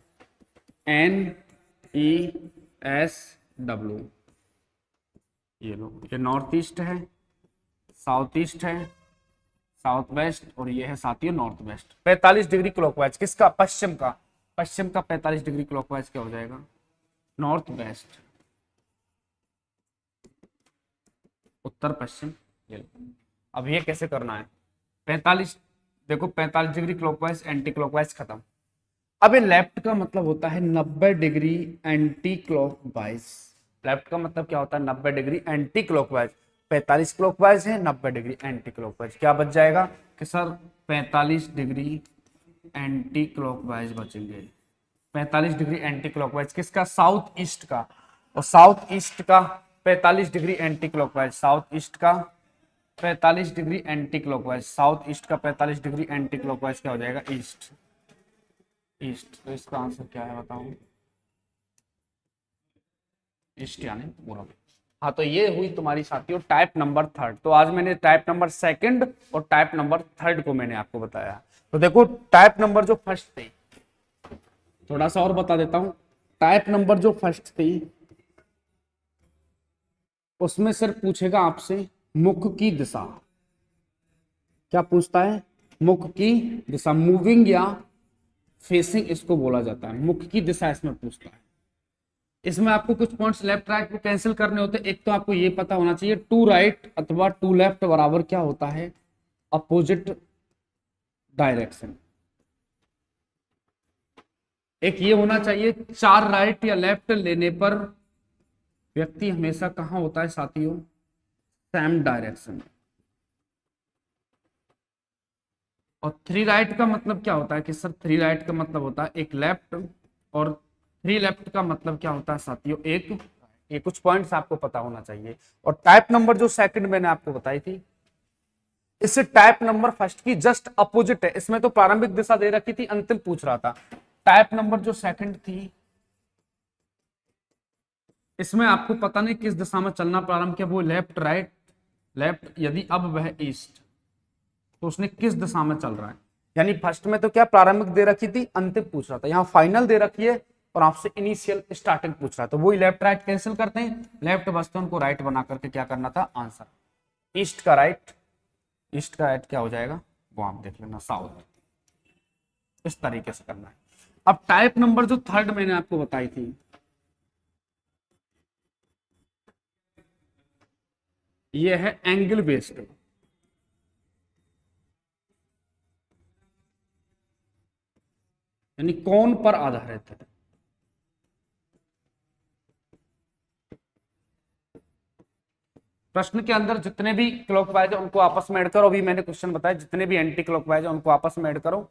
NESW। ये लो, ये नॉर्थ ईस्ट है, साउथ ईस्ट है, साउथ वेस्ट, और ये है साथियों नॉर्थ वेस्ट। 45 डिग्री क्लॉकवाइज किसका? पश्चिम का। पश्चिम का 45 डिग्री क्लॉकवाइज क्या हो जाएगा? North west. उत्तर पश्चिम। अब ये कैसे करना है? 45, देखो 45 डिग्री क्लॉकवाइज, एंटी क्लॉकवाइज खत्म। अब ये लेफ्ट का मतलब होता है 90 डिग्री एंटी क्लॉकवाइज। लेफ्ट का मतलब क्या होता है? 90 डिग्री एंटी क्लॉकवाइज। 45 क्लॉकवाइज है, 90 डिग्री एंटी क्लॉकवाइज। क्या बच जाएगा कि सर 45 डिग्री एंटी क्लॉकवाइज बचेंगे। 45 डिग्री एंटी क्लॉकवाइज किसका? साउथ ईस्ट का। और साउथ ईस्ट का 45 degree anti clockwise, south east का 45 degree anti clockwise, south east का 45 डिग्री एंटी क्लॉकवाइज क्या हो जाएगा? ईस्ट। ईस्ट। तो इसका आंसर क्या है बताओ? ईस्ट यानी पूरब। हाँ, तो ये हुई तुम्हारी साथियों टाइप नंबर 3। तो आज मैंने टाइप नंबर 2 और टाइप नंबर 3 को मैंने आपको बताया। तो देखो टाइप नंबर जो फर्स्ट थी, थोड़ा सा और बता देता हूं। टाइप नंबर जो फर्स्ट थी उसमें सिर्फ पूछेगा आपसे मुख की दिशा। क्या पूछता है? मुख की दिशा, मूविंग या फेसिंग इसको बोला जाता है। मुख की दिशा इसमें पूछता है। इसमें आपको कुछ पॉइंट्स लेफ्ट राइट को कैंसिल करने होते हैं। एक तो आपको ये पता होना चाहिए टू राइट अथवा टू लेफ्ट बराबर क्या होता है? Opposite direction. एक ये होना चाहिए 4 राइट या लेफ्ट लेने पर व्यक्ति हमेशा कहां होता है साथियों? Same direction. और 3 राइट का मतलब क्या होता है कि सर 3 राइट का मतलब होता है एक लेफ्ट, और 3 लेफ्ट का मतलब क्या होता है साथियों? एक। ये कुछ पॉइंट्स आपको पता होना चाहिए। और टाइप नंबर जो सेकंड मैंने आपको बताई थी, इससे टाइप नंबर फर्स्ट की जस्ट अपोजिट है। इसमें तो प्रारंभिक दिशा दे रखी थी, अंतिम पूछ रहा था। टाइप नंबर जो सेकंड थी, इसमें आपको पता नहीं किस दिशा में चलना प्रारंभ किया, वो लेफ्ट राइट लेफ्ट, यदि अब वह ईस्ट, तो उसने किस दिशा में चल रहा है। यानी फर्स्ट में तो क्या प्रारंभिक दे रखी थी, अंतिम पूछ रहा था। यहाँ फाइनल दे रखी है और आपसे इनिशियल स्टार्टिंग पूछ रहा था। वही लेफ्ट राइट कैंसिल करते हैं, लेफ्ट बचते हैं, उनको राइट बना करके क्या करना था? आंसर। ईस्ट का राइट, ईस्ट का राइट क्या हो जाएगा वो आप देख लेना, साउथ। इस तरीके से करना है। अब टाइप नंबर जो थर्ड मैंने आपको बताई थी, ये है एंगल बेस्ड। यानी कोण पर आधारित है। प्रश्न के अंदर जितने भी क्लॉकवाइज है उनको आपस में ऐड करो। अभी मैंने क्वेश्चन बताया जितने भी एंटी क्लॉकवाइज है उनको आपस में ऐड करो।